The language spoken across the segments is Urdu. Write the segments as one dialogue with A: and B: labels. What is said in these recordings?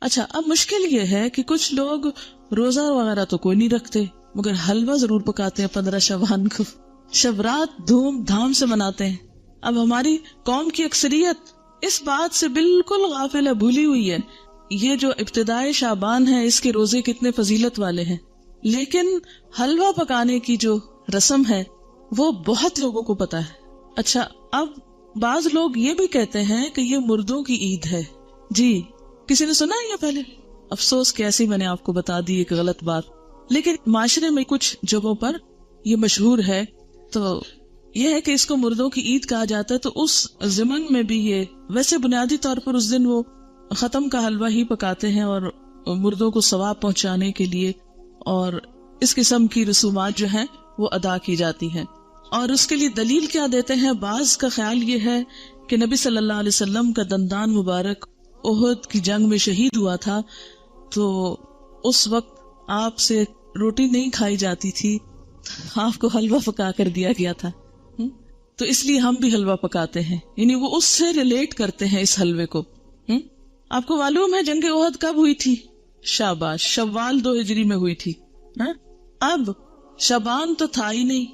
A: اچھا، اب مشکل یہ ہے کہ کچھ لوگ روزہ وغیرہ تو کوئی نہیں رکھتے مگر حلوہ ضرور پکاتے ہیں 15 شعبان کو، شب رات دھوم دھام سے مناتے ہیں۔ اب ہماری قوم کی اکثریت اس بات سے بالکل غافل ہے، بھولی ہوئی ہے یہ جو ابتدائی شعبان ہے اس کے روزے کتنے فضیلت والے ہیں، لیکن حلوہ پکانے کی جو رسم ہے وہ بہت لوگوں کو پتا ہے۔ اچھا، اب بعض لوگ یہ بھی کہتے ہیں کہ یہ مردوں کی عید ہے۔ جی، کسی نے سنا ہے یہ پہلے؟ افسوس کہ ایسی میں نے آپ کو بتا دی ایک غلط بات، لیکن معاشرے میں کچھ جگہوں پر یہ مشہور ہے، تو یہ ہے کہ اس کو مردوں کی عید کہا جاتا ہے۔ تو اس ضمن میں بھی یہ ویسے بنیادی طور پر اس دن وہ ختم کا حلوہ ہی پکاتے ہیں اور مردوں کو ثواب پہنچانے کے لیے، اور اس قسم کی رسومات جو ہیں وہ ادا کی جاتی ہیں۔ اور اس کے لیے دلیل کیا دیتے ہیں؟ بعض کا خیال یہ ہے کہ نبی صلی اللہ علیہ وسلم کا دندان مبارک احد کی جنگ میں شہید ہوا تھا، تو اس وقت آپ سے روٹی نہیں کھائی جاتی تھی، آپ کو حلوہ پکا کر دیا گیا تھا، تو اس لیے ہم بھی حلوہ پکاتے ہیں، یعنی وہ اس سے ریلیٹ کرتے ہیں اس حلوے کو۔ آپ کو معلوم ہے جنگ احد کب ہوئی تھی؟ شاباش، شوال 2 ہجری میں ہوئی تھی۔ اب شعبان تو تھا ہی نہیں،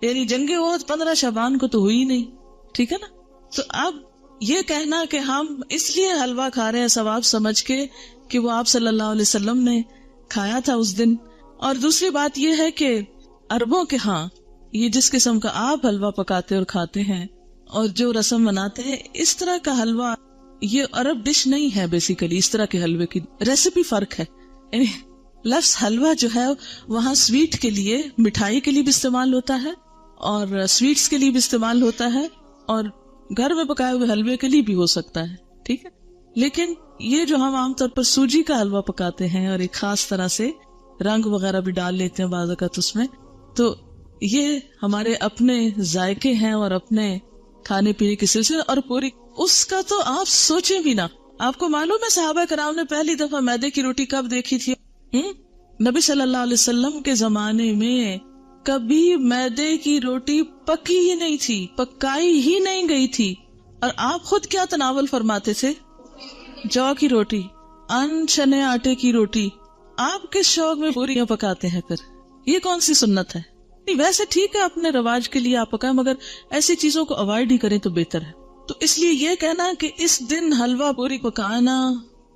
A: یعنی جنگ احد 15 شعبان کو تو ہوئی نہیں، ٹھیک ہے نا؟ تو اب یہ کہنا کہ ہم اس لیے حلوہ کھا رہے ہیں ثواب سمجھ کے کہ وہ آپ صلی اللہ علیہ وسلم نے کھایا تھا اس دن، اور دوسری بات یہ ہے کہ عربوں کے ہاں یہ جس قسم کا آپ حلوہ پکاتے اور کھاتے ہیں اور جو رسم مناتے ہیں، اس طرح کا حلوہ یہ عرب ڈش نہیں ہے۔ بیسیکلی اس طرح کے حلوے کی ریسیپی فرق ہے، یعنی لفظ حلوہ جو ہے وہاں سویٹ کے لیے، مٹھائی کے لیے بھی استعمال ہوتا ہے اور سویٹس کے لیے بھی استعمال ہوتا ہے، اور گھر میں پکائے ہوئے حلوے کے لیے بھی ہو سکتا ہے، ٹھیک ہے۔ لیکن یہ جو ہم عام طور پر سوجی کا حلوہ پکاتے ہیں اور ایک خاص طرح سے رنگ وغیرہ بھی ڈال لیتے ہیں بعض اوقات اس میں، تو یہ ہمارے اپنے ذائقے ہیں اور اپنے کھانے پینے کے سلسلے، اور پوری اس کا تو آپ سوچیں بھی نہ۔ آپ کو معلوم ہے صحابہ کرام نے پہلی دفعہ میدے کی روٹی کب دیکھی تھی؟ نبی صلی اللہ علیہ وسلم کے زمانے میں کبھی میدے کی روٹی پکی ہی نہیں تھی، پکائی ہی نہیں گئی تھی، اور آپ خود کیا تناول فرماتے تھے؟ جو کی روٹی، ان چنے آٹے کی روٹی۔ آپ کس شوق میں پوریاں پکاتے ہیں پھر؟ یہ کون سی سنت ہے؟ ویسے ٹھیک ہے اپنے رواج کے لیے آپ پکائیں، مگر ایسی چیزوں کو اوائڈ ہی کریں تو بہتر ہے۔ تو اس لیے یہ کہنا کہ اس دن حلوہ پوری پکانا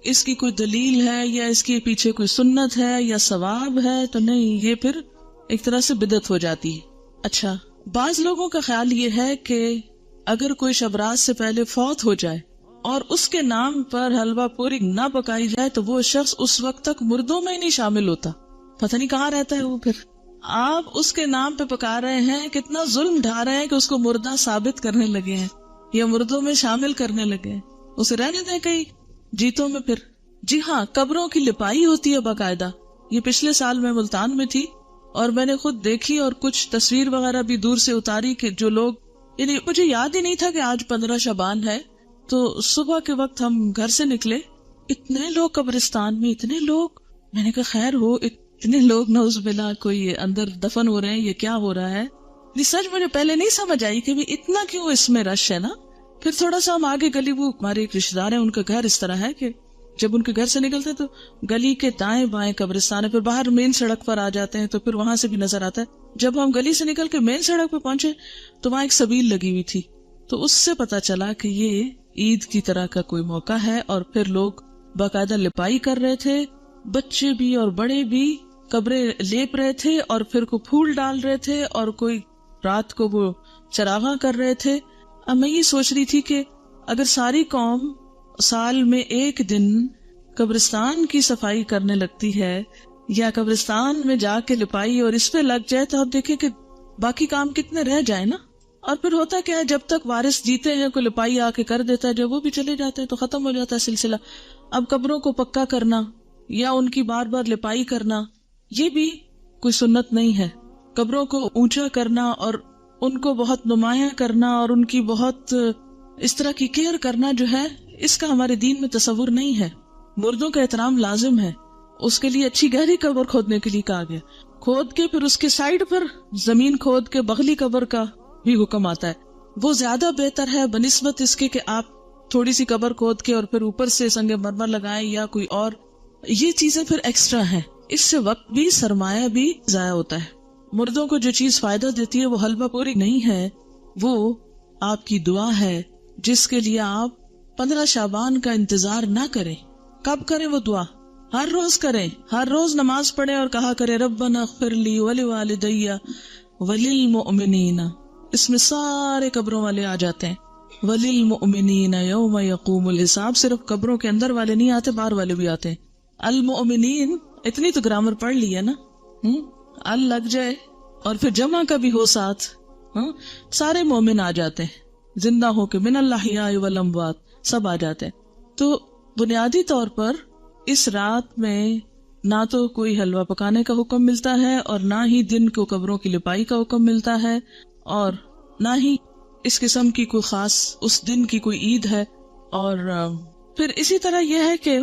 A: اس کی کوئی دلیل ہے یا اس کے پیچھے کوئی سنت ہے یا ثواب ہے، تو نہیں، یہ پھر ایک طرح سے بدعت ہو جاتی ہے۔ اچھا، بعض لوگوں کا خیال یہ ہے کہ اگر کوئی شب رات سے پہلے فوت ہو جائے اور اس کے نام پر حلوہ پوری نہ پکائی جائے تو وہ شخص اس وقت تک مردوں میں ہی نہیں شامل ہوتا، پتہ نہیں کہاں رہتا ہے وہ۔ پھر آپ اس کے نام پہ پکا رہے ہیں، کتنا ظلم ڈھا رہے ہیں کہ اس کو مردہ ثابت کرنے لگے ہیں یا مردوں میں شامل کرنے لگے ہیں۔ اسے رہنے دیں کئی جیتوں میں پھر۔ جی ہاں، قبروں کی لپائی ہوتی ہے باقاعدہ، یہ پچھلے سال میں ملتان میں تھی اور میں نے خود دیکھی اور کچھ تصویر وغیرہ بھی دور سے اتاری کہ جو لوگ، یعنی مجھے یاد ہی نہیں تھا کہ آج 15 شعبان ہے، تو صبح کے وقت ہم گھر سے نکلے، اتنے لوگ قبرستان میں، اتنے لوگ، میں نے کہا خیر ہو، اتنے لوگ نعوذ باللہ کوئی اندر دفن ہو رہے ہیں، یہ کیا ہو رہا ہے؟ یہ سچ مجھے پہلے نہیں سمجھ آئی کہ اتنا کیوں اس میں رش ہے نا۔ پھر تھوڑا سا ہم آگے گلی، وہ ہمارے ایک رشتے دار ہیں، ان کا گھر اس طرح ہے کہ جب ان کے گھر سے نکلتے تو گلی کے دائیں بائیں قبرستان ہے، پھر باہر مین سڑک پر آ جاتے ہیں تو پھر وہاں سے بھی نظر آتا ہے۔ جب ہم گلی سے نکل کے مین سڑک پہ پہنچے تو وہاں ایک سبیل لگی ہوئی تھی، تو اس سے پتا چلا کہ یہ عید کی طرح کا کوئی موقع ہے، اور پھر لوگ باقاعدہ لپائی کر رہے تھے، بچے بھی اور بڑے بھی قبریں لیپ رہے تھے اور پھر کو پھول ڈال رہے تھے، اور کوئی رات کو وہ چراغاں کر رہے تھے۔ اب میں یہ سوچ رہی تھی کہ اگر ساری قوم سال میں ایک دن قبرستان کی صفائی کرنے لگتی ہے یا قبرستان میں جا کے لپائی اور اس پہ لگ جائے، تو آپ دیکھیں کہ باقی کام کتنے رہ جائیں نا۔ اور پھر ہوتا کیا ہے، جب تک وارث جیتے ہیں کوئی لپائی آ کے کر دیتا ہے، جب وہ بھی چلے جاتے ہیں تو ختم ہو جاتا ہے سلسلہ۔ اب قبروں کو پکا کرنا یا ان کی بار بار لپائی کرنا، یہ بھی کوئی سنت نہیں ہے۔ قبروں کو اونچا کرنا اور ان کو بہت نمایاں کرنا اور ان کی بہت اس طرح کی کیئر کرنا جو ہے، اس کا ہمارے دین میں تصور نہیں ہے۔ مردوں کا احترام لازم ہے، اس کے لیے اچھی گہری قبر کھودنے کے لیے کہا گیا، کھود کے پھر اس کے سائڈ پر زمین کھود کے بغلی قبر کا بھی حکم آتا ہے۔ وہ زیادہ بہتر ہے بنسبت اس کے کہ آپ تھوڑی سی قبر کھود کے اور پھر اوپر سے سنگ مرمر لگائیں یا کوئی اور، یہ چیزیں پھر ایکسٹرا ہیں. اس سے وقت بھی سرمایہ بھی ضائع ہوتا ہے. مردوں کو جو چیز فائدہ دیتی ہے وہ حلوہ پوری نہیں ہے، وہ آپ کی دعا ہے، جس کے لیے آپ 15 شعبان کا انتظار نہ کریں. کب کریں وہ دعا؟ ہر روز کریں. ہر روز نماز پڑھیں اور کہا کریں ربنا اغفر لی ولوالدی وللمؤمنین. اس میں سارے قبروں والے آ جاتے ہیں. وللمؤمنین یوم یقوم الحساب. صرف قبروں کے اندر والے نہیں آتے، باہر والے بھی آتے ہیں. المؤمنین، اتنی تو گرامر پڑھ لی ہے نا، ال لگ جائے اور پھر جمع کا بھی ہو ساتھ، سارے مومن آ جاتے ہیں، زندہ ہو کے، من الاحیاء والاموات، سب آ جاتے ہیں. تو بنیادی طور پر اس رات میں نہ تو کوئی حلوہ پکانے کا حکم ملتا ہے اور نہ ہی دن کو قبروں کی لپائی کا حکم ملتا ہے، اور نہ ہی اس قسم کی کوئی خاص اس دن کی کوئی عید ہے. اور پھر اسی طرح یہ ہے کہ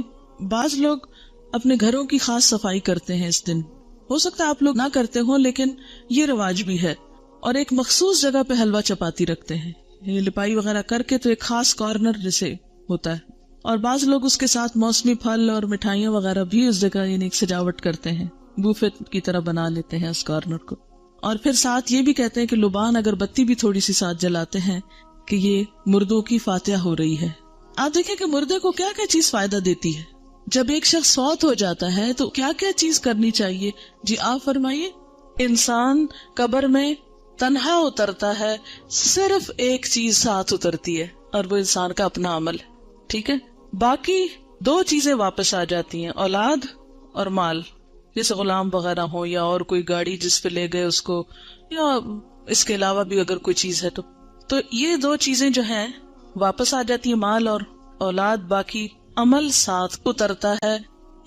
A: بعض لوگ اپنے گھروں کی خاص صفائی کرتے ہیں اس دن. ہو سکتا ہے آپ لوگ نہ کرتے ہوں، لیکن یہ رواج بھی ہے. اور ایک مخصوص جگہ پہ حلوہ چپاتی رکھتے ہیں، یہ لپائی وغیرہ کر کے، تو ایک خاص کارنر جیسے ہوتا ہے. اور بعض لوگ اس کے ساتھ موسمی پھل اور مٹھائیاں وغیرہ بھی اس جگہ یعنی ایک سجاوٹ کرتے ہیں، بوفے کی طرح بنا لیتے ہیں اس کارنر کو. اور پھر ساتھ یہ بھی کہتے ہیں کہ لبان اگر بتی بھی تھوڑی سی ساتھ جلاتے ہیں کہ یہ مردوں کی فاتحہ ہو رہی ہے. آپ دیکھیں کہ مردے کو کیا کیا چیز فائدہ دیتی ہے. جب ایک شخص فوت ہو جاتا ہے تو کیا کیا چیز کرنی چاہیے؟ جی آپ فرمائیے. انسان قبر میں تنہا اترتا ہے، صرف ایک چیز ساتھ اترتی ہے اور وہ انسان کا اپنا عمل ہے. ٹھیک ہے، باقی 2 چیزیں واپس آ جاتی ہیں، اولاد اور مال. جیسے غلام وغیرہ ہو یا اور کوئی گاڑی جس پہ لے گئے اس کو، یا اس کے علاوہ بھی اگر کوئی چیز ہے تو یہ 2 چیزیں جو ہیں واپس آ جاتی ہیں، مال اور اولاد. باقی عمل ساتھ اترتا ہے.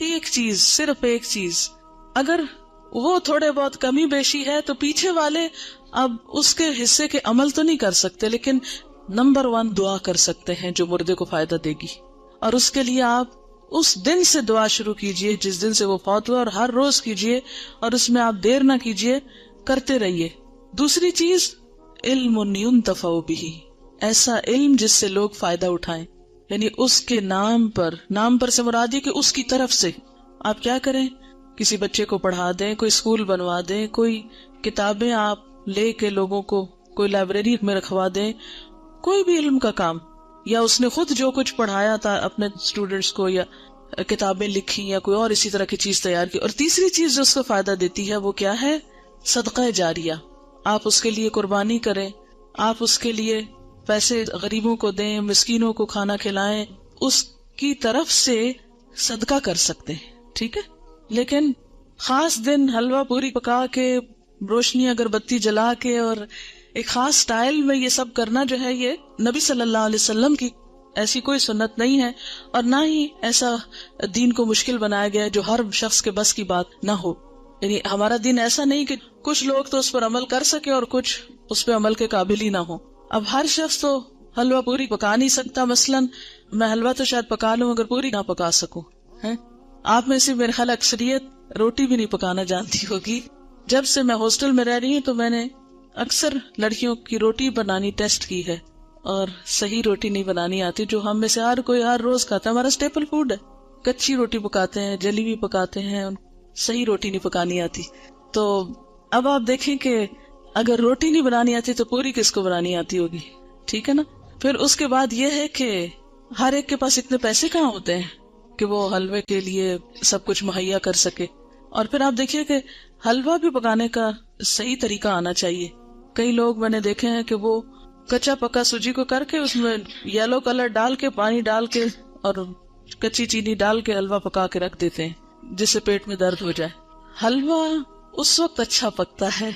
A: ایک چیز، صرف ایک چیز، اگر وہ تھوڑے بہت کمی بیشی ہے تو پیچھے والے اب اس کے حصے کے عمل تو نہیں کر سکتے، لیکن نمبر 1 دعا کر سکتے ہیں جو مردے کو فائدہ دے گی. اور اس کے لیے آپ اس دن سے دعا شروع کیجئے جس دن سے وہ فوت ہوا، اور ہر روز کیجئے، اور اس میں آپ دیر نہ کیجئے، کرتے رہیے. دوسری چیز، علم ينتفع به، ایسا علم جس سے لوگ فائدہ اٹھائیں، یعنی اس کے نام پر سے مراد ہے کہ اس کی طرف سے آپ کیا کریں، کسی بچے کو پڑھا دیں، کوئی اسکول بنوا دیں، کوئی کتابیں آپ لے کے لوگوں کو کوئی لائبریری میں رکھوا دیں، کوئی بھی علم کا کام، یا اس نے خود جو کچھ پڑھایا تھا اپنے اسٹوڈینٹس کو، یا کتابیں لکھی، یا کوئی اور اسی طرح کی چیز تیار کی. اور تیسری چیز جو اس کو فائدہ دیتی ہے وہ کیا ہے؟ صدقہ جاریہ. آپ اس کے لیے قربانی کریں، آپ اس کے لیے پیسے غریبوں کو دیں، مسکینوں کو کھانا کھلائیں، اس کی طرف سے صدقہ کر سکتے ہیں. ٹھیک ہے، لیکن خاص دن حلوہ پوری پکا کے، روشنی اگربتی جلا کے اور ایک خاص سٹائل میں یہ سب کرنا جو ہے، یہ نبی صلی اللہ علیہ وسلم کی ایسی کوئی سنت نہیں ہے، اور نہ ہی ایسا دین کو مشکل بنایا گیا ہے جو ہر شخص کے بس کی بات نہ ہو. یعنی ہمارا دین ایسا نہیں کہ کچھ لوگ تو اس پر عمل کر سکے اور کچھ اس پہ عمل کے قابل ہی نہ ہو. اب ہر شخص تو حلوہ پوری پکا نہیں سکتا. مثلاً میں حلوہ تو شاید پکا لوں اگر پوری نہ پکا سکوں. آپ میں سے میرے خیال اکثریت روٹی بھی نہیں پکانا جانتی ہوگی. جب سے میں ہاسٹل میں رہ رہی ہوں تو میں نے اکثر لڑکیوں کی روٹی بنانی ٹیسٹ کی ہے، اور صحیح روٹی نہیں بنانی آتی، جو ہم میں سے ہر کوئی ہر روز کھاتا ہے. ہمارا اسٹیپل فوڈ ہے. کچی روٹی پکاتے ہیں، جلی بھی پکاتے ہیں، صحیح روٹی نہیں پکانی آتی. تو اب آپ دیکھیں کہ اگر روٹی نہیں بنانی آتی تو پوری کس کو بنانی آتی ہوگی. ٹھیک ہے نا. پھر اس کے بعد یہ ہے کہ ہر ایک کے پاس اتنے پیسے کہاں ہوتے ہیں کہ وہ حلوے کے لیے سب کچھ مہیا کر سکے. اور پھر آپ دیکھیے کہ حلوہ بھی پکانے کا صحیح طریقہ آنا چاہیے. کئی لوگ میں نے دیکھے ہیں کہ وہ کچا پکا سوجی کو کر کے اس میں یلو کلر ڈال کے، پانی ڈال کے اور کچی چینی ڈال کے حلوہ پکا کے رکھ دیتے ہیں جس سے پیٹ میں درد ہو جائے. حلوہ اس وقت اچھا پکتا ہے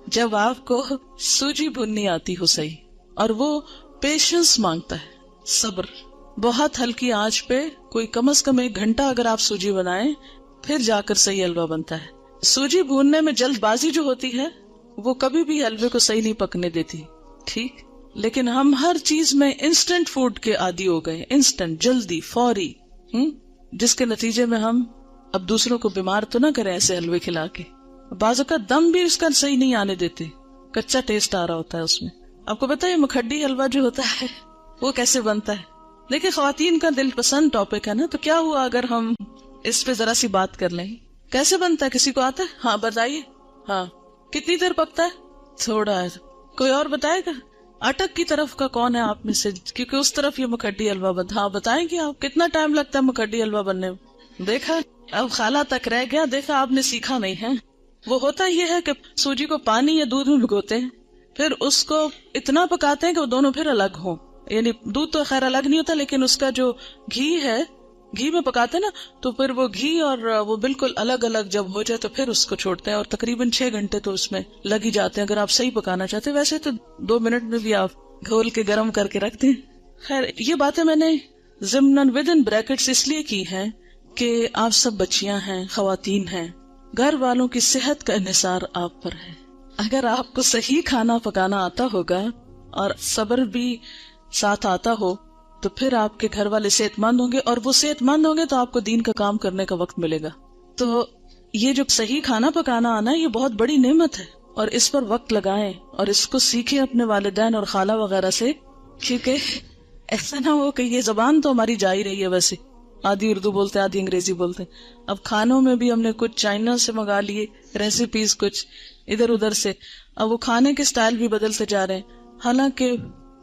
A: جب آپ کو سوجی بھوننی آتی ہو صحیح، اور وہ پیشنس مانگتا ہے، صبر. بہت ہلکی آنچ پہ کوئی کم از کم 1 گھنٹہ اگر آپ سوجی بنائیں پھر جا کر صحیح حلوہ بنتا ہے. سوجی بھوننے میں جلد بازی جو ہوتی ہے وہ کبھی بھی حلوے کو صحیح نہیں پکنے دیتی. ٹھیک، لیکن ہم ہر چیز میں انسٹنٹ فوڈ کے عادی ہو گئے، انسٹنٹ، جلدی، فوری، جس کے نتیجے میں ہم اب دوسروں کو بیمار تو نہ کریں ایسے حلوے کھلا کے. بعض اوقات دم بھی اس کا صحیح نہیں آنے دیتے، کچا ٹیسٹ آ رہا ہوتا ہے اس میں. آپ کو پتا ہے مکھڈی حلوہ جو ہوتا ہے وہ کیسے بنتا ہے؟ دیکھیں خواتین کا دل پسند ٹاپک ہے نا، تو کیا ہوا اگر ہم اس پہ ذرا سی بات کر لیں. کیسے بنتا ہے؟ کسی کو آتا ہے؟ ہاں بتائیے. ہاں کتنی دیر پکتا ہے؟ تھوڑا ہے. کوئی اور بتائے گا؟ اٹک کی طرف کا کون ہے آپ میں سے؟ کیونکہ اس طرف یہ مکھڈی حلوہ بنتا. ہاں بتائیں گے آپ کتنا ٹائم لگتا ہے مکھڈی حلوہ بننے میں؟ دیکھا، اب خالہ تک رہ گیا. دیکھا آپ نے سیکھا نہیں ہے. وہ ہوتا یہ ہے کہ سوجی کو پانی یا دودھ میں بھگوتے ہیں، پھر اس کو اتنا پکاتے ہیں کہ وہ دونوں پھر الگ ہوں. یعنی دودھ تو خیر الگ نہیں ہوتا، لیکن اس کا جو گھی ہے، گھی میں پکاتے نا، تو پھر وہ گھی اور وہ بالکل الگ الگ جب ہو جائے تو پھر اس کو چھوڑتے ہیں. اور تقریباً 6 گھنٹے تو اس میں لگ ہی جاتے ہیں اگر آپ صحیح پکانا چاہتے ہیں. ویسے تو 2 منٹ میں بھی آپ گھول کے گرم کر کے رکھتے ہیں. خیر یہ باتیں میں نے ضمناً ودن بریکٹس اس لیے کی ہیں کہ آپ سب بچیاں ہیں، خواتین ہیں، گھر والوں کی صحت کا انحصار آپ پر ہے. اگر آپ کو صحیح کھانا پکانا آتا ہوگا اور صبر بھی ساتھ آتا ہو تو پھر آپ کے گھر والے صحت مند ہوں گے، اور وہ صحت مند ہوں گے تو آپ کو دین کا کام کرنے کا وقت ملے گا. تو یہ جو صحیح کھانا پکانا آنا یہ بہت بڑی نعمت ہے، اور اس پر وقت لگائیں اور اس کو سیکھیں اپنے والدین اور خالہ وغیرہ سے، کیونکہ ایسا نہ ہو کہ یہ زبان تو ہماری جا ہی رہی ہے، ویسے آدھی اردو بولتے آدھی انگریزی بولتے. اب کھانوں میں بھی ہم نے کچھ چائنا سے منگا لیے ریسیپیز، کچھ ادھر ادھر سے. اب وہ کھانے کے سٹائل بھی بدلتے جا رہے ہیں. حالانکہ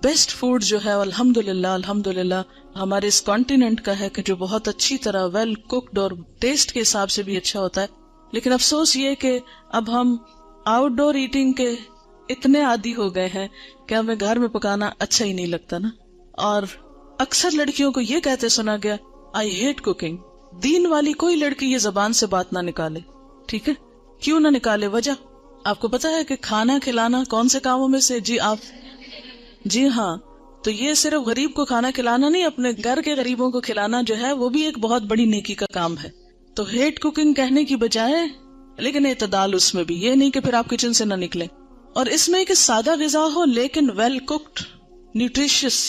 A: بیسٹ فوڈ جو ہے الحمدللہ ہمارے اس کانٹیننٹ کا ہے کہ جو بہت اچھی طرح ویل کوکڈ اور ٹیسٹ کے حساب سے بھی اچھا ہوتا ہے. لیکن افسوس یہ کہ اب ہم آؤٹ ڈور ایٹنگ کے اتنے عادی ہو گئے ہیں کہ ہمیں گھر میں پکانا اچھا ہی نہیں لگتا نا. اور اکثر لڑکیوں کو یہ کہتے سنا گیا آئی ہیٹ کوکنگ. دین والی کوئی لڑکی یہ زبان سے بات نہ نکالے، ٹھیک ہے؟ کیوں نہ نکالے؟ وجہ آپ کو پتا ہے کہ کھانا کھلانا کون سے کاموں میں سے؟ جی ہاں، تو یہ صرف غریب کو کھانا کھلانا نہیں، اپنے گھر کے غریبوں کو کھلانا جو ہے وہ بھی ایک بہت بڑی نیکی کا کام ہے. تو ہیٹ کوکنگ کہنے کی بجائے لیکن اعتدال اس میں بھی، یہ نہیں کہ پھر آپ کچن سے نہ نکلیں. اور اس میں کہ سادہ غذا ہو لیکن ویل کوکڈ، نیوٹریشس،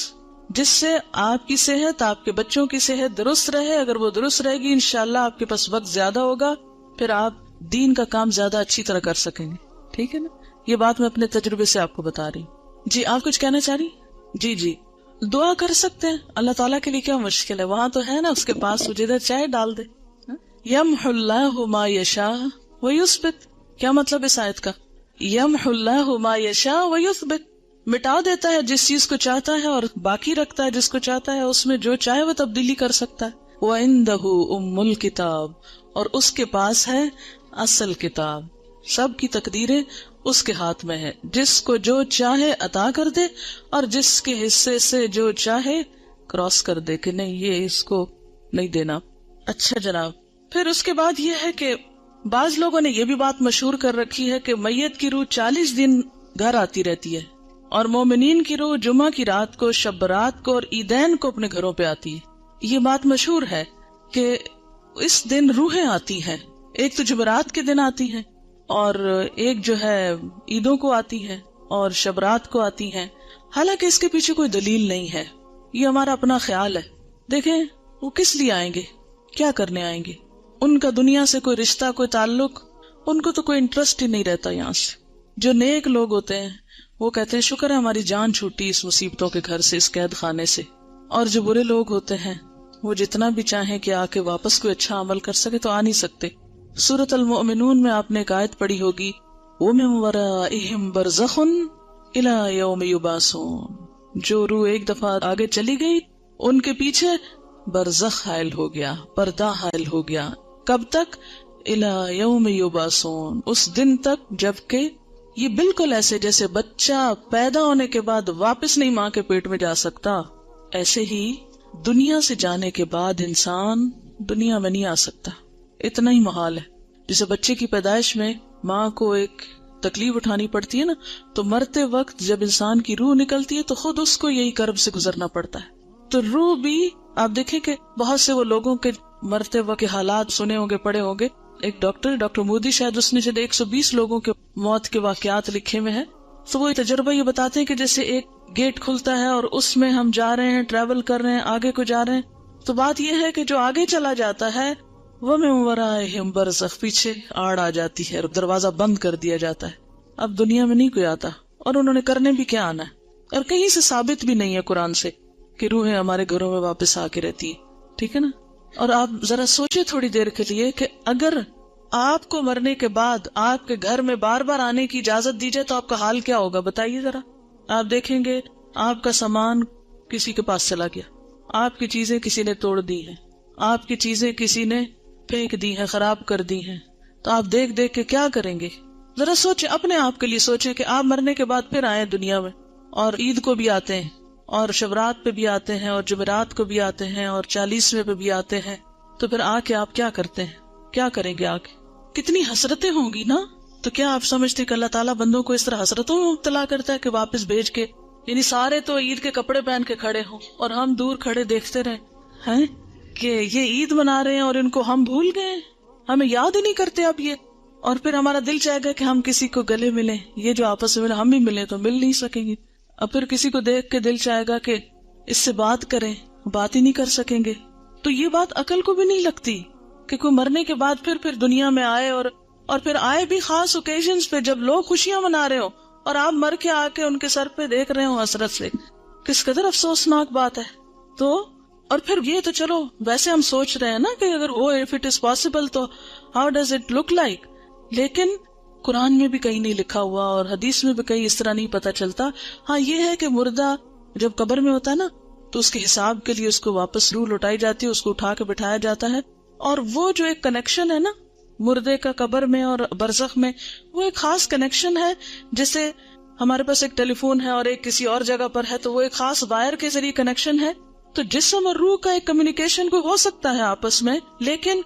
A: جس سے آپ کی صحت، آپ کے بچوں کی صحت درست رہے. اگر وہ درست رہے گی انشاءاللہ آپ کے پاس وقت زیادہ ہوگا، پھر آپ دین کا کام زیادہ اچھی طرح کر سکیں گے. ٹھیک ہے نا؟ یہ بات میں اپنے تجربے سے آپ کو بتا رہی ہوں. جی آپ کچھ کہنا چاہ رہی؟ جی دعا کر سکتے ہیں. اللہ تعالیٰ کے لیے کیا مشکل ہے؟ وہاں تو ہے نا اس کے پاس، جدھر چاہے ڈال دے. یمحو اللہ ما یشاء ویثبت. کیا مطلب اس آیت کا؟ یمحو اللہ ما یشاء ویثبت، مٹا دیتا ہے جس چیز کو چاہتا ہے اور باقی رکھتا ہے جس کو چاہتا ہے. اس میں جو چاہے وہ تبدیلی کر سکتا ہے. وَعِندَهُ أُمُّ الْكِتَابِ، اور اس کے پاس ہے اصل کتاب. سب کی تقدیریں اس کے ہاتھ میں ہے. جس کو جو چاہے عطا کر دے اور جس کے حصے سے جو چاہے کراس کر دے کہ نہیں یہ اس کو نہیں دینا. اچھا جناب، پھر اس کے بعد یہ ہے کہ بعض لوگوں نے یہ بھی بات مشہور کر رکھی ہے کہ میت کی روح 40 دن گھر آتی رہتی ہے، اور مومنین کی روح جمعہ کی رات کو، شب برات کو اور عیدین کو اپنے گھروں پہ آتی ہے. یہ بات مشہور ہے کہ اس دن روحیں آتی ہیں. ایک تو جمعرات کے دن آتی ہیں، اور ایک جو ہے عیدوں کو آتی ہے اور شبرات کو آتی ہیں. حالانکہ اس کے پیچھے کوئی دلیل نہیں ہے، یہ ہمارا اپنا خیال ہے. دیکھیں وہ کس لیے آئیں گے، کیا کرنے آئیں گے؟ ان کا دنیا سے کوئی رشتہ، کوئی تعلق، ان کو تو کوئی انٹرسٹ ہی نہیں رہتا یہاں سے. جو نیک لوگ ہوتے ہیں وہ کہتے ہیں شکر ہے ہماری جان چھوٹی اس مصیبتوں کے گھر سے، اس قید خانے سے. اور جو برے لوگ ہوتے ہیں وہ جتنا بھی چاہیں کہ آ کے واپس کوئی اچھا عمل کر سکے تو آ نہیں سکتے. سورۃ المؤمنون میں آپ نے ایک آیت پڑھی ہوگی، وَمِن وَرَائِهِمْ بَرْزَخٌ إِلَى يَوْمِ يُبْعَثُونَ. جو روح ایک دفعہ آگے چلی گئی ان کے پیچھے برزخ حائل ہو گیا، پردہ حائل ہو گیا. کب تک؟ إِلَى يَوْمِ يُبْعَثُونَ، اس دن تک جبکہ یہ بالکل ایسے جیسے بچہ پیدا ہونے کے بعد واپس نہیں ماں کے پیٹ میں جا سکتا، ایسے ہی دنیا سے جانے کے بعد انسان دنیا میں نہیں آ سکتا. اتنا ہی محال ہے. جیسے بچے کی پیدائش میں ماں کو ایک تکلیف اٹھانی پڑتی ہے نا، تو مرتے وقت جب انسان کی روح نکلتی ہے تو خود اس کو یہی کرب سے گزرنا پڑتا ہے. تو روح بھی آپ دیکھیں کہ بہت سے وہ لوگوں کے مرتے وقت کے حالات سنے ہوں گے، پڑھے ہوں گے. ایک ڈاکٹر مودی شاید اس نے 120 لوگوں کے موت کے واقعات لکھے ہوئے ہیں. تو وہ تجربہ یہ بتاتے ہیں کہ جیسے ایک گیٹ کھلتا ہے اور اس میں ہم جا رہے ہیں، ٹریول کر رہے ہیں، آگے کو جا رہے ہیں. تو بات یہ ہے کہ جو آگے چلا جاتا ہے وہ میں وَرَائِهِمْ بَرْزَخ، پیچھے آڑ آ جاتی ہے اور دروازہ بند کر دیا جاتا ہے. اب دنیا میں نہیں کوئی آتا، اور انہوں نے کرنے بھی کیا آنا ہے. اور کہیں سے ثابت بھی نہیں ہے قرآن سے کہ روحیں ہمارے گھروں میں واپس آ کے رہتی ہے. ٹھیک ہے نا. اور آپ ذرا سوچے تھوڑی دیر کے لیے کہ اگر آپ کو مرنے کے بعد آپ کے گھر میں بار بار آنے کی اجازت دی جائے تو آپ کا حال کیا ہوگا؟ بتائیے ذرا. آپ دیکھیں گے آپ کا سامان کسی کے پاس چلا گیا، آپ کی چیزیں کسی نے توڑ دی ہیں، آپ کی چیزیں کسی نے پھینک دی ہیں، خراب کر دی ہیں، تو آپ دیکھ دیکھ کے کیا کریں گے؟ ذرا سوچیں، اپنے آپ کے لیے سوچیں کہ آپ مرنے کے بعد پھر آئے دنیا میں، اور عید کو بھی آتے ہیں، اور شبرات پہ بھی آتے ہیں، اور جمعرات کو بھی آتے ہیں، اور 40ویں پہ بھی آتے ہیں. تو پھر آ کے آپ کیا کرتے ہیں؟ کیا کریں گے؟ آ کے کتنی حسرتیں ہوں گی نا. تو کیا آپ سمجھتے کہ اللہ تعالیٰ بندوں کو اس طرح حسرتوں میں مبتلا کرتا ہے کہ واپس بھیج کے، یعنی سارے تو عید کے کپڑے پہن کے کھڑے ہوں اور ہم دور کھڑے دیکھتے رہے ہیں کہ یہ عید منا رہے ہیں اور ان کو ہم بھول گئے، ہمیں یاد ہی نہیں کرتے اب یہ. اور پھر ہمارا دل چاہے گا کہ ہم کسی کو گلے ملیں، یہ جو آپس میں ہم بھی ملیں تو مل نہیں سکیں گے. اب پھر کسی کو دیکھ کے دل چاہے گا کہ اس سے بات کریں، بات ہی نہیں کر سکیں گے. تو یہ بات عقل کو بھی نہیں لگتی کہ کوئی مرنے کے بعد پھر دنیا میں آئے، اور پھر آئے بھی خاص اوکیزنز پہ جب لوگ خوشیاں منا رہے ہو اور آپ مر کے آ کے ان کے سر پہ دیکھ رہے ہو حسرت سے. کس قدر افسوسناک بات ہے. تو اور پھر یہ تو چلو ویسے ہم سوچ رہے ہیں نا کہ اگر وہ if it is possible تو how does it look like، لیکن قرآن میں بھی کہیں نہیں لکھا ہوا اور حدیث میں بھی کہیں اس طرح نہیں پتا چلتا. ہاں یہ ہے کہ مردہ جب قبر میں ہوتا ہے نا تو اس کے حساب کے لیے اس کو واپس روح لوٹائی جاتی ہے، اس کو اٹھا کے بٹھایا جاتا ہے. اور وہ جو ایک کنیکشن ہے نا مردے کا قبر میں اور برزخ میں، وہ ایک خاص کنیکشن ہے. جیسے ہمارے پاس ایک ٹیلی فون ہے اور ایک کسی اور جگہ پر ہے تو وہ ایک خاص وائر کے ذریعے کنیکشن ہے. تو جسم اور روح کا ایک کمیونیکیشن کو ہو سکتا ہے آپس میں، لیکن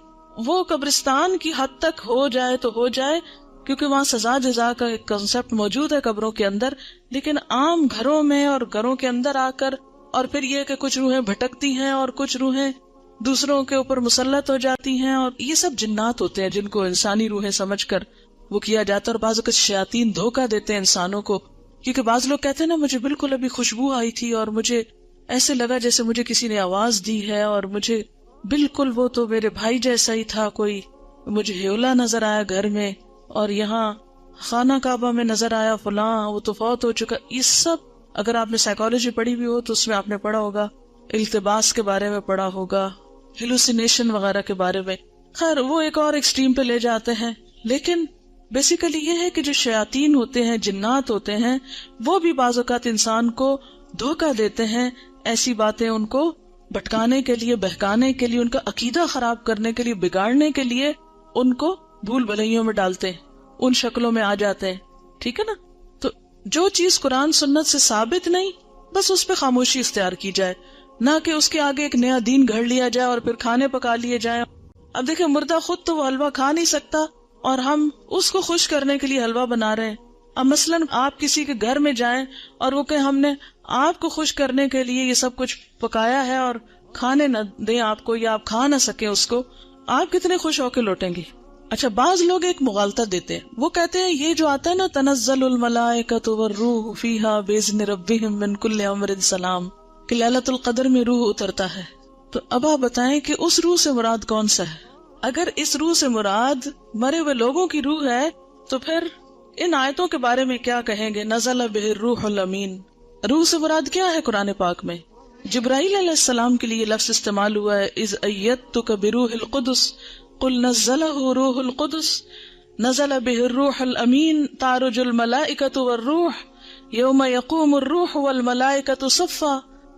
A: وہ قبرستان کی حد تک ہو جائے تو ہو جائے، کیونکہ وہاں سزا جزا کا ایک کنسپٹ موجود ہے قبروں کے اندر. لیکن عام گھروں میں اور گھروں کے اندر آ کر، اور پھر یہ کہ کچھ روحیں بھٹکتی ہیں اور کچھ روحیں دوسروں کے اوپر مسلط ہو جاتی ہیں، اور یہ سب جنات ہوتے ہیں جن کو انسانی روحیں سمجھ کر وہ کیا جاتا ہے. اور بعض اوقات شیاطین دھوکہ دیتے ہیں انسانوں کو، کیونکہ بعض لوگ کہتے ہیں نا مجھے بالکل ابھی خوشبو آئی تھی اور مجھے ایسے لگا جیسے مجھے کسی نے آواز دی ہے، اور مجھے بالکل وہ تو میرے بھائی جیسا ہی تھا، کوئی مجھے ہیولا نظر آیا گھر میں، اور یہاں خانہ کعبہ میں نظر آیا فلاں، وہ تو فوت ہو چکا. یہ سب اگر آپ نے سائیکالوجی پڑھی بھی ہو تو اس میں آپ نے پڑھا ہوگا، التباس کے بارے میں پڑھا ہوگا، ہیلوسینیشن وغیرہ کے بارے میں. خیر وہ ایک اور ایکسٹریم پہ لے جاتے ہیں. لیکن بیسیکلی یہ ہے کہ جو شیاطین ہوتے ہیں، جنات ہوتے ہیں، وہ بھی بعض اوقات انسان کو دھوکہ دیتے ہیں، ایسی باتیں ان کو بھٹکانے کے لیے، بہکانے کے لیے، ان کا عقیدہ خراب کرنے کے لیے، بگاڑنے کے لیے ان کو بھول بھلائیوں میں ڈالتے ہیں، ان شکلوں میں آ جاتے ہیں. ٹھیک ہے نا. تو جو چیز قرآن سنت سے ثابت نہیں، بس اس پہ خاموشی اختیار کی جائے، نہ کہ اس کے آگے ایک نیا دین گھڑ لیا جائے اور پھر کھانے پکا لیے جائیں. اب دیکھیں مردہ خود تو وہ حلوہ کھا نہیں سکتا اور ہم اس کو خوش کرنے کے لیے حلوہ بنا رہے ہیں. اب مثلاً آپ کسی کے گھر میں جائیں اور وہ کہ ہم نے آپ کو خوش کرنے کے لیے یہ سب کچھ پکایا ہے اور کھانے نہ دیں آپ کو، یا آپ کھا نہ سکیں اس کو، آپ کتنے خوش ہو کے لوٹیں گے؟ اچھا بعض لوگ ایک مغالطہ دیتے ہیں، وہ کہتے ہیں یہ جو آتا ہے نا تنزل الملائکۃ والروح فیہا باذن ربہم من کل امر سلام، کہ لیلۃ القدر میں روح اترتا ہے. تو اب آپ بتائیں کہ اس روح سے مراد کون سا ہے؟ اگر اس روح سے مراد مرے ہوئے لوگوں کی روح ہے تو پھر ان آیتوں کے بارے میں کیا کہیں گے؟ نزل بہ الروح الامین، روح سے مراد کیا ہے قرآن پاک میں؟ جبرائیل علیہ السلام کے لیے لفظ استعمال ہوا ہے، اذ ایدتک بروح القدس قل نزلہ روح القدس نزل بہ الروح الامین تعرج الملائکۃ والروح یوم یقوم الروح والملائکۃ صفا،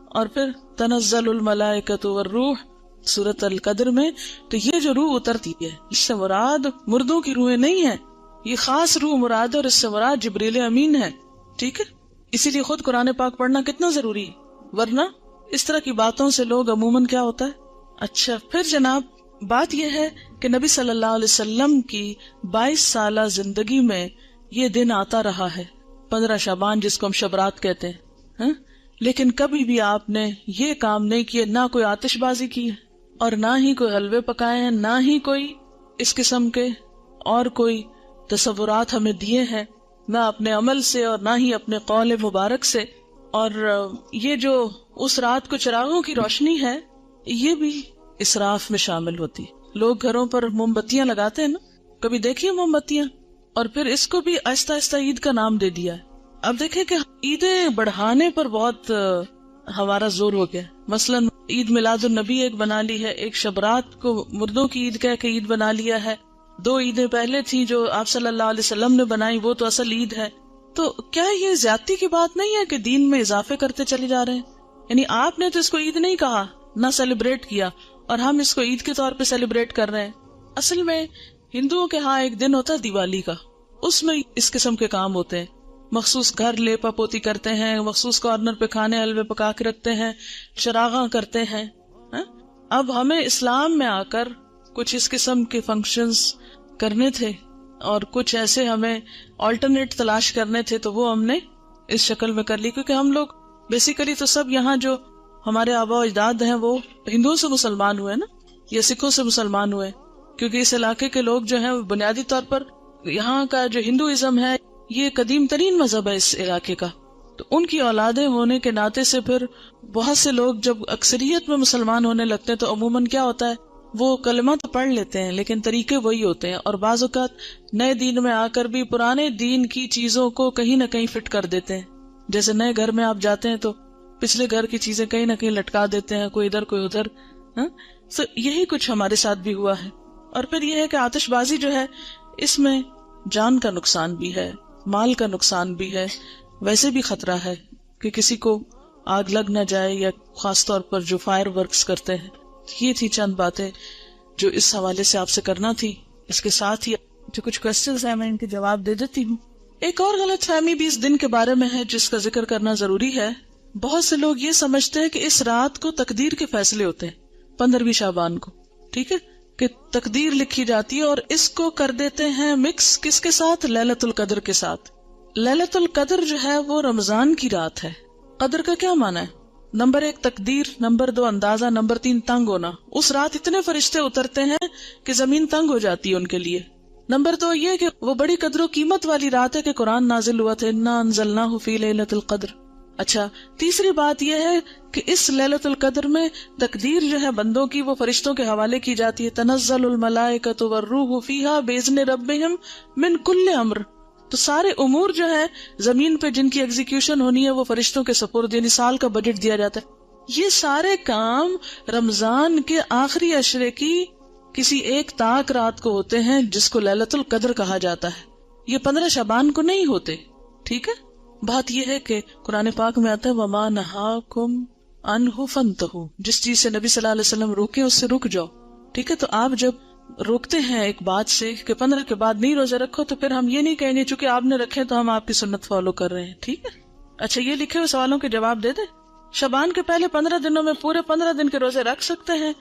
A: اور پھر تنزل الملائکۃ والروح سورۃ القدر میں. تو یہ جو روح اترتی ہے اس سے مراد مردوں کی روحیں نہیں ہیں، یہ خاص روح مراد ہے، اور اس سے مراد جبریل امین ہے. ٹھیک ہے. اسی لیے خود قرآن پاک پڑھنا کتنا ضروری ہے، ورنہ اس طرح کی باتوں سے لوگ عموماً کیا ہوتا ہے. اچھا پھر جناب بات یہ ہے کہ نبی صلی اللہ علیہ وسلم کی 22 سالہ زندگی میں یہ دن آتا رہا ہے 15 شعبان، جس کو ہم شبرات کہتے ہیں. لیکن کبھی بھی آپ نے یہ کام نہیں کیے، نہ کوئی آتش بازی کی ہے اور نہ ہی کوئی حلوے پکائے ہیں، نہ ہی کوئی اس قسم کے اور کوئی تصورات ہمیں دیے ہیں، نہ اپنے عمل سے اور نہ ہی اپنے قول مبارک سے. اور یہ جو اس رات کو چراغوں کی روشنی ہے یہ بھی اسراف میں شامل ہوتی. لوگ گھروں پر موم بتیاں لگاتے ہیں نا، کبھی دیکھیے موم بتیاں، اور پھر اس کو بھی آہستہ آہستہ عید کا نام دے دیا ہے. اب دیکھیں کہ عیدیں بڑھانے پر بہت ہمارا زور ہو گیا. مثلاً عید میلاد النبی ایک بنا لی ہے، ایک شبرات کو مردوں کی عید کہہ کے عید بنا لیا ہے. 2 عیدیں پہلے تھی جو آپ صلی اللہ علیہ وسلم نے بنائی، وہ تو اصل عید ہے. تو کیا یہ زیادتی کی بات نہیں ہے کہ دین میں اضافے کرتے چلے جا رہے ہیں؟ یعنی آپ نے تو اس کو عید نہیں کہا، نہ سیلیبریٹ کیا، اور ہم اس کو عید کے طور پہ سیلیبریٹ کر رہے ہیں. اصل میں ہندوؤں کے ہاں ایک دن ہوتا ہے دیوالی کا، اس میں اس قسم کے کام ہوتے ہیں. مخصوص گھر لیپا پوتی کرتے ہیں، مخصوص کارنر پہ کھانے حلوے پکا کے رکھتے ہیں، چراغاں کرتے ہیں. اب ہمیں اسلام میں آ کر کچھ اس قسم کے فنکشنز کرنے تھے اور کچھ ایسے ہمیں آلٹرنیٹ تلاش کرنے تھے، تو وہ ہم نے اس شکل میں کر لی. کیونکہ ہم لوگ بیسیکلی تو سب یہاں جو ہمارے آبا و اجداد ہیں وہ ہندوؤں سے مسلمان ہوئے نا، یا سکھوں سے مسلمان ہوئے. کیونکہ اس علاقے کے لوگ جو ہیں وہ بنیادی طور پر یہاں کا جو ہندوازم ہے یہ قدیم ترین مذہب ہے اس علاقے کا. تو ان کی اولادیں ہونے کے ناطے سے پھر بہت سے لوگ جب اکثریت میں مسلمان ہونے لگتے ہیں تو عموماً کیا ہوتا ہے، وہ کلمہ تو پڑھ لیتے ہیں لیکن طریقے وہی ہوتے ہیں، اور بعض اوقات نئے دین میں آ کر بھی پرانے دین کی چیزوں کو کہیں نہ کہیں فٹ کر دیتے ہیں. جیسے نئے گھر میں آپ جاتے ہیں تو پچھلے گھر کی چیزیں کہیں نہ کہیں لٹکا دیتے ہیں، کوئی ادھر کوئی ادھر. تو یہی کچھ ہمارے ساتھ بھی ہوا ہے. اور پھر یہ ہے کہ آتش بازی جو ہے اس میں جان کا نقصان بھی ہے، مال کا نقصان بھی ہے، ویسے بھی خطرہ ہے کہ کسی کو آگ لگ نہ جائے، یا خاص طور پر جو فائر ورکس کرتے ہیں. یہ تھی چند باتیں جو اس حوالے سے آپ سے کرنا تھی. اس کے ساتھ ہی جو کچھ کوسچنز ہیں میں ان کے جواب دے دیتی ہوں. ایک اور غلط فہمی بھی اس دن کے بارے میں ہے جس کا ذکر کرنا ضروری ہے. بہت سے لوگ یہ سمجھتے ہیں کہ اس رات کو تقدیر کے فیصلے ہوتے ہیں، 15ویں شعبان کو، ٹھیک ہے، کہ تقدیر لکھی جاتی ہے، اور اس کو کر دیتے ہیں مکس کس کے ساتھ؟ لیلۃ القدر کے ساتھ. لیلۃ القدر جو ہے وہ رمضان کی رات ہے. قدر کا کیا معنی ہے؟ نمبر 1 تقدیر، نمبر 2 اندازہ، نمبر 3 تنگ ہونا. اس رات اتنے فرشتے اترتے ہیں کہ زمین تنگ ہو جاتی ہے ان کے لیے. نمبر 2 یہ کہ وہ بڑی قدر و قیمت والی رات ہے کہ قرآن نازل ہوا تھا، انا انزلناہ فی لیلۃ القدر. اچھا، تیسری بات یہ ہے کہ اس لیلۃ القدر میں تقدیر جو ہے بندوں کی وہ فرشتوں کے حوالے کی جاتی ہے. تنزل الملائکۃ والروح فیہا باذن ربہم من کل امر. تو سارے امور جو ہے زمین پہ جن کی ایگزیکیوشن ہونی ہے وہ فرشتوں کے سپرد، یعنی سال کا بجٹ دیا جاتا ہے. یہ سارے کام رمضان کے آخری عشرے کی کسی ایک طاق رات کو ہوتے ہیں جس کو لیلۃ القدر کہا جاتا ہے. یہ 15 شعبان کو نہیں ہوتے. ٹھیک ہے، بات یہ ہے کہ قرآن پاک میں آتا ہے وما نہاکم عنہ فانتہوا، جس چیز سے نبی صلی اللہ علیہ وسلم روکے اس سے رک جاؤ. ٹھیک ہے، تو آپ جب روکتے ہیں ایک بات سے کہ 15 کے بعد نہیں روزے رکھو، تو پھر ہم یہ نہیں کہیں گے چونکہ آپ نے رکھے تو ہم آپ کی سنت فالو کر رہے ہیں. ٹھیک ہے، اچھا یہ لکھے ہوئے سوالوں کے جواب دے دیں. شعبان کے پہلے 15 دنوں میں پورے 15 دن کے روزے رکھ سکتے ہیں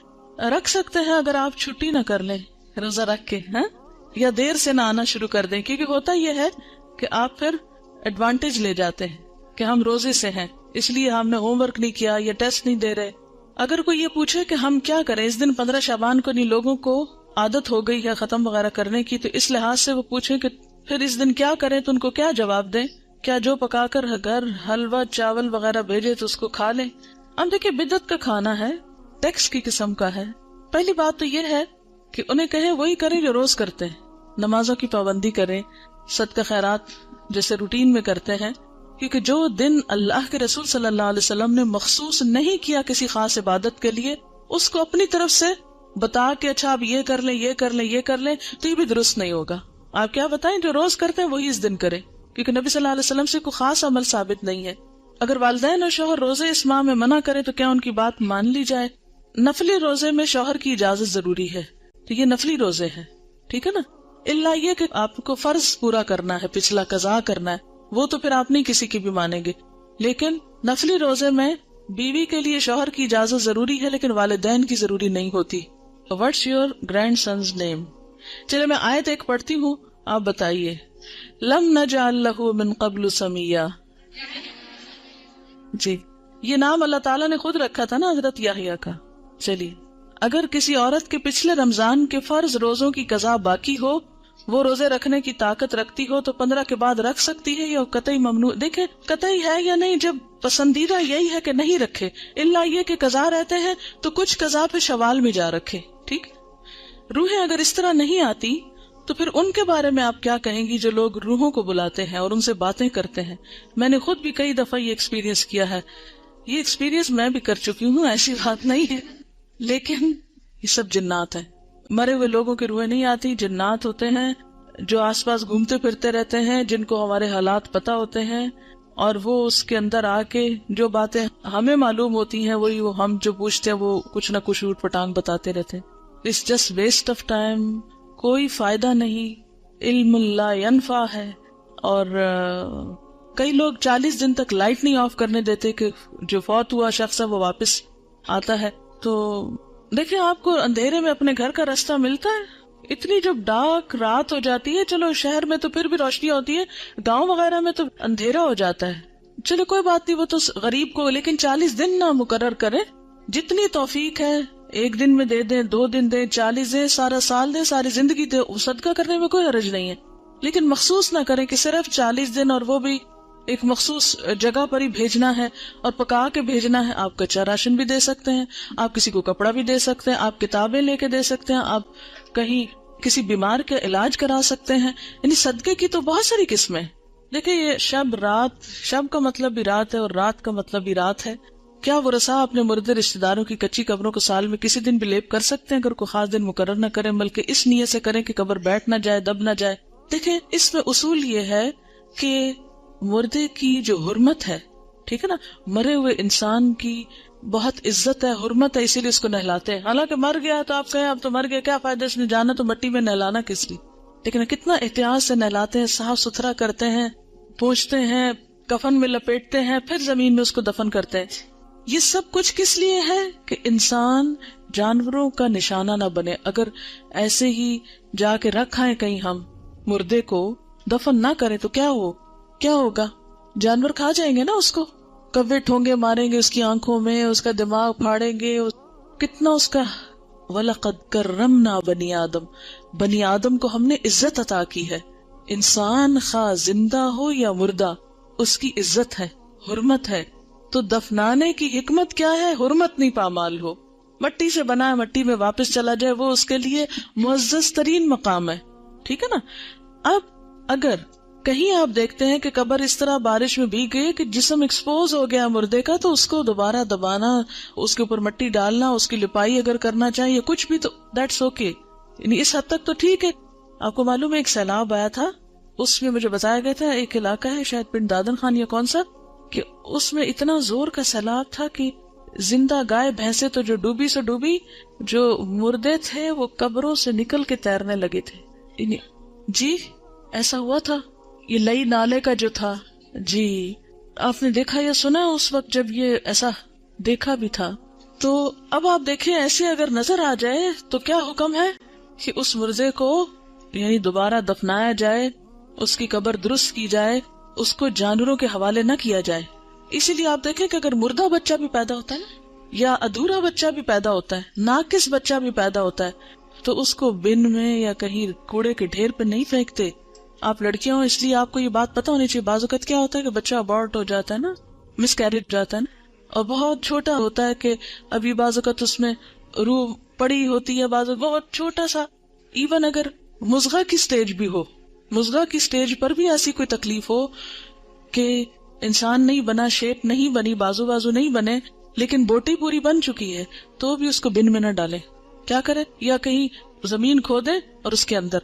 A: اگر آپ چھٹی نہ کر لیں روزہ رکھ کے، یا دیر سے نہ آنا شروع کر دیں. کیونکہ ہوتا یہ ہے کہ آپ پھر ایڈوانٹیج لے جاتے ہیں کہ ہم روزے سے ہیں اس لیے ہم نے ہوم ورک نہیں کیا یا ٹیسٹ نہیں دے رہے. اگر کوئی یہ پوچھے کہ ہم کیا کریں اس دن 15 شعبان کو، نہیں لوگوں کو عادت ہو گئی ہے ختم وغیرہ کرنے کی، تو اس لحاظ سے وہ پوچھیں کہ پھر اس دن کیا کریں، تو ان کو کیا جواب دیں؟ کیا جو پکا کر گھر حلوہ چاول وغیرہ بھیجے تو اس کو کھا لیں؟ اب دیکھیں بدعت کا کھانا ہے، ٹیکس کی قسم کا ہے. پہلی بات تو یہ ہے کہ انہیں کہیں وہی کریں جو روز کرتے ہیں، نمازوں کی پابندی کریں، صدقہ خیرات جیسے روٹین میں کرتے ہیں. کیونکہ جو دن اللہ کے رسول صلی اللہ علیہ وسلم نے مخصوص نہیں کیا کسی خاص عبادت کے لیے، اس کو اپنی طرف سے بتا کے اچھا آپ یہ کر لیں یہ کر لیں یہ کر لیں، تو یہ بھی درست نہیں ہوگا. آپ کیا بتائیں جو روز کرتے ہیں وہی اس دن کریں، کیونکہ نبی صلی اللہ علیہ وسلم سے کوئی خاص عمل ثابت نہیں ہے. اگر والدین اور شوہر روزے اس ماہ میں منع کریں تو کیا ان کی بات مان لی جائے؟ نفلی روزے میں شوہر کی اجازت ضروری ہے، تو یہ نفلی روزے ہیں، ٹھیک ہے نا. اللہ یہ کہ آپ کو فرض پورا کرنا ہے، پچھلا قضا کرنا ہے، وہ تو پھر آپ نہیں کسی کی بھی مانیں گے. لیکن نفلی روزے میں بیوی کے لیے شوہر کی اجازت ضروری ہے لیکن والدین کی ضروری نہیں ہوتی. What's your grandson's name؟ چلے میں آیت ایک پڑھتی ہوں، آپ بتائیے. لم نجعل له من قبل سمیا. جی یہ نام اللہ تعالیٰ نے خود رکھا تھا نا حضرت یحییٰ کا. چلیے، اگر کسی عورت کے پچھلے رمضان کے فرض روزوں کی قضا باقی ہو، وہ روزے رکھنے کی طاقت رکھتی ہو، تو 15 کے بعد رکھ سکتی ہے یا قطعی ممنوع؟ دیکھیں قطعی ہے یا نہیں، جب پسندیدہ یہی ہے کہ نہیں رکھے، الا یہ کہ قضا رہتے ہیں تو کچھ قضا پہ شوال میں جا رکھے. ٹھیک، روحیں اگر اس طرح نہیں آتی تو پھر ان کے بارے میں آپ کیا کہیں گی جو لوگ روحوں کو بلاتے ہیں اور ان سے باتیں کرتے ہیں؟ میں نے خود بھی کئی دفعہ یہ ایکسپیرینس کیا ہے. یہ ایکسپیرینس میں بھی کر چکی ہوں، ایسی بات نہیں ہے، لیکن یہ سب جنات ہیں. مرے ہوئے لوگوں کی روحیں نہیں آتی، جنات ہوتے ہیں جو آس پاس گھومتے پھرتے رہتے ہیں، جن کو ہمارے حالات پتہ ہوتے ہیں، اور وہ اس کے اندر آ کے جو باتیں ہمیں معلوم ہوتی ہیں وہی وہ ہم جو پوچھتے ہیں وہ کچھ نہ کچھ اوٹ پٹانگ بتاتے رہتے ہیں. It's just waste of time, کوئی فائدہ نہیں، علم لا ینفع ہے. اور کئی لوگ 40 دن تک لائٹ نہیں آف کرنے دیتے کہ جو فوت ہوا شخص ہے وہ واپس آتا ہے. تو دیکھیں آپ کو اندھیرے میں اپنے گھر کا راستہ ملتا ہے؟ اتنی جب ڈارک رات ہو جاتی ہے، چلو شہر میں تو پھر بھی روشنی ہوتی ہے، گاؤں وغیرہ میں تو اندھیرا ہو جاتا ہے. چلو کوئی بات نہیں، وہ تو غریب کو، لیکن 40 دن نہ مقرر کریں. جتنی توفیق ہے 1 دن میں دے دیں، 2 دن دیں، 40 دیں، سارا سال دیں، ساری زندگی دیں، صدقہ کرنے میں کوئی حرج نہیں ہے. لیکن مخصوص نہ کریں کہ صرف 40 دن اور وہ بھی ایک مخصوص جگہ پر ہی بھیجنا ہے اور پکا کے بھیجنا ہے. آپ کچا راشن بھی دے سکتے ہیں، آپ کسی کو کپڑا بھی دے سکتے ہیں، آپ کتابیں لے کے دے سکتے ہیں، آپ کہیں کسی بیمار کا علاج کرا سکتے ہیں. یعنی صدقے کی تو بہت ساری قسمیں. دیکھیں یہ شب رات، شب کا مطلب بھی رات ہے اور رات کا مطلب بھی رات ہے. کیا ورثاء اپنے مردے رشتہ داروں کی کچی قبروں کو سال میں کسی دن بھی لیپ کر سکتے ہیں اگر کوئی خاص دن مقرر نہ کریں، بلکہ اس نیت سے کریں کہ قبر بیٹھ نہ جائے، دب نہ جائے. دیکھیں اس میں اصول یہ ہے کہ مردے کی جو حرمت ہے، ٹھیک ہے نا، مرے ہوئے انسان کی بہت عزت ہے، حرمت ہے، اسی لیے اس کو نہلاتے ہیں. حالانکہ مر گیا تو آپ کہیں اب تو مر گیا، کیا فائدہ اس نے جانا تو مٹی میں، نہلانا کس لیے؟ لیکن کتنا احتیاط سے نہلاتے ہیں، صاف ستھرا کرتے ہیں، پوچھتے ہیں، کفن میں لپیٹتے ہیں، پھر زمین میں اس کو دفن کرتے ہیں. یہ سب کچھ کس لیے ہے؟ کہ انسان جانوروں کا نشانہ نہ بنے. اگر ایسے ہی جا کے رکھ آئیں کہیں ہم مردے کو، دفن نہ کریں تو کیا ہوگا؟ جانور کھا جائیں گے نا اس کو، کوے ٹھونگے ماریں گے اس کی آنکھوں میں، اس کا دماغ پھاڑیں گے. کتنا اس کا وَلَقَدْ كَرَّمْنَا بَنِي آدم، بنی آدم کو ہم نے عزت عطا کی ہے. انسان خواہ زندہ ہو یا مردہ، اس کی عزت ہے، حرمت ہے. تو دفنانے کی حکمت کیا ہے؟ حرمت نہیں پامال ہو. مٹی سے بنا ہے، مٹی میں واپس چلا جائے، وہ اس کے لیے معزز ترین مقام ہے. ٹھیک ہے نا. اب اگر کہیں آپ دیکھتے ہیں کہ قبر اس طرح بارش میں بھیگ گئی کہ جسم ایکسپوز ہو گیا مردے کا، تو اس کو دوبارہ دبانا، اس کے اوپر مٹی ڈالنا، اس کی لپائی اگر کرنا چاہیے کچھ بھی، تو دیٹس اوکے. یعنی اس حد تک تو ٹھیک ہے. آپ کو معلوم ہے ایک سیلاب آیا تھا، اس میں مجھے بتایا گیا تھا ایک علاقہ ہے شاید پنڈ دادن خان یا کون سا، کہ اس میں اتنا زور کا سیلاب تھا کہ زندہ گائے بھینسیں تو جو ڈوبی سے ڈوبی، جو مردے تھے وہ قبروں سے نکل کے تیرنے لگے تھے. جی ایسا ہوا تھا. یہ لئی نالے کا جو تھا، جی آپ نے دیکھا یا سنا اس وقت جب یہ ایسا دیکھا بھی تھا. تو اب آپ دیکھیں ایسے اگر نظر آ جائے تو کیا حکم ہے کہ اس مردے کو یعنی دوبارہ دفنایا جائے، اس کی قبر درست کی جائے، اس کو جانوروں کے حوالے نہ کیا جائے. اسی لیے آپ دیکھیں کہ اگر مردہ بچہ بھی پیدا ہوتا ہے یا ادھورا بچہ بھی پیدا ہوتا ہے، ناقص بچہ بھی پیدا ہوتا ہے، تو اس کو بن میں یا کہیں کوڑے کے ڈھیر پہ نہیں پھینکتے. آپ لڑکیاں ہو اس لیے آپ کو یہ بات پتہ ہونی چاہیے. بعض اوقات کیا ہوتا ہے کہ بچہ ابورٹ ہو جاتا ہے نا، مس کیریج ہو جاتا ہے نا، اور بہت چھوٹا ہوتا ہے کہ ابھی بعض اوقات اس میں روح پڑی ہوتی ہے، بعض اوقات بہت چھوٹا سا. ایون اگر مضغہ کی سٹیج بھی ہو، مضغہ کی سٹیج پر بھی ایسی کوئی تکلیف ہو کہ انسان نہیں بنا، شیپ نہیں بنی، بازو نہیں بنے، لیکن بوٹی پوری بن چکی ہے، تو بھی اس کو بن میں نہ ڈالیں. کیا کریں؟ یا کہیں زمین کھودیں اور اس کے اندر